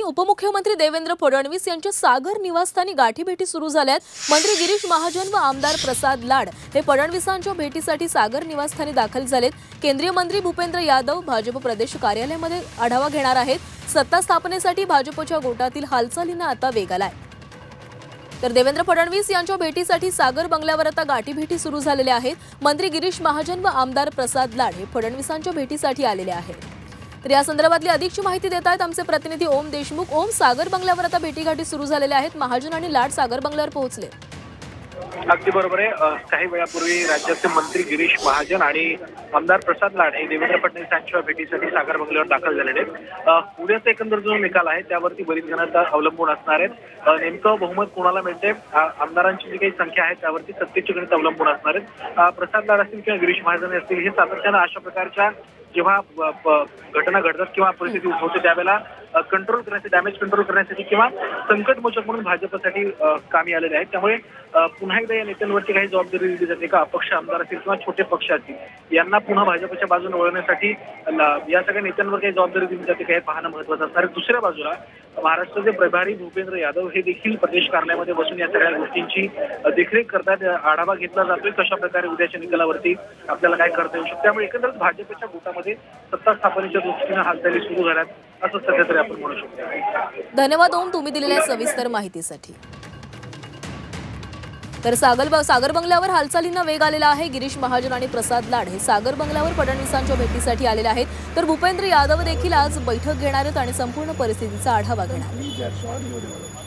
उपमुख्यमंत्री देवेंद्र फडणवीस यांच्या सागर निवासस्थानी गाठीभेटी सुरू झाल्यात। मंत्री गिरीश महाजन व आमदार प्रसाद लाड हे फडणवीसांच्या भेटीसाठी सागर निवासस्थानी दाखल झालेत। केंद्रीय मंत्री भूपेंद्र यादव भाजप प्रदेश कार्यालयामध्ये आढावा घेणार आहेत। सत्ता स्थापनेसाठी भाजपच्या गोटातील हालचालींना आता वेग आलाय। तर देवेंद्र फडणवीस यांच्या भेटीसाठी सागर बंगल्यावर आता गाठीभेटी सुरू झालेल्या आहेत। मंत्री गिरीश महाजन व आमदार प्रसाद लाड हे फडणवीसांच्या भेटीसाठी आलेले आहेत। तर या संदर्भातली अधिकची माहिती देत आहेत आमचे प्रतिनिधी ओम देशमुख। ओम, सागर बंगल्यावर आता भेटीगाठी सुरू झालेल्या आहेत। महाजन आणि लाड सागर बंगल्यावर पोहोचले। अगदी बरोबर आहे। काही वेळापूर्वी राज्याचे मंत्री गिरीश महाजन आणि आमदार प्रसाद लाड हे देवेंद्र फडणवीस यांच्या भेटीसाठी सागर बंगल्यावर दाखल झालेले आहेत। उद्याचा एकंदर जो निकाल आहे त्यावरती बरीच जण अवलंबून असणार आहेत। नेमकं बहुमत कोणाला मिळते, आमदारांची जी काही संख्या आहे त्यावरती सत्तेचे गणित अवलंबून असणार आहेत। प्रसाद लाड असतील किंवा गिरीश महाजन असतील हे सातत्यानं अशा प्रकारच्या जेव्हा घटना घडतात किंवा परिस्थिती उद्भवते त्यावेळेला कंट्रोल करण्यासाठी, डॅमेज कंट्रोल करण्यासाठी किंवा संकटमोचक म्हणून भाजपसाठी कामी आलेले आहेत। त्यामुळे पुन्हा एकदा या नेत्यांवरती काही जबाबदारी दिली जाते का? अपक्ष आमदार असतील किंवा छोटे पक्ष असतील यांना पुन्हा भाजपच्या बाजूने वळवण्यासाठी या सगळ्या नेत्यांवर काही जबाबदारी दिली जाते का हे पाहणं महत्त्वाचं असणार आहे। दुसऱ्या बाजूला महाराष्ट्राचे प्रभारी भूपेंद्र यादव हे देखील प्रदेश कार्यालयामध्ये बसून या सगळ्या गोष्टींची देखरेख करतात। आढावा घेतला जातोय कशा प्रकारे उद्याच्या निकालावरती आपल्याला काय करता येऊ शकतं। त्यामुळे एकंदरीत भाजपच्या गोटामध्ये सत्ता स्थापनेच्या दृष्टीने हालचाली सुरू झाल्यात असं सध्या तरी आपण म्हणू शकतो। धन्यवाद ओम, तुम्ही दिलेल्या सविस्तर माहितीसाठी। तर सागर बंगल्यावर हालचालींना वेग आलेला आहे। गिरीश महाजन आणि प्रसाद लाड हे सागर बंगल्यावर फडणवीसांच्या भेटीसाठी आलेले आहेत। तर भूपेंद्र यादव देखील आज बैठक घेणार आहेत आणि संपूर्ण परिस्थितीचा आढावा घेणार आहेत।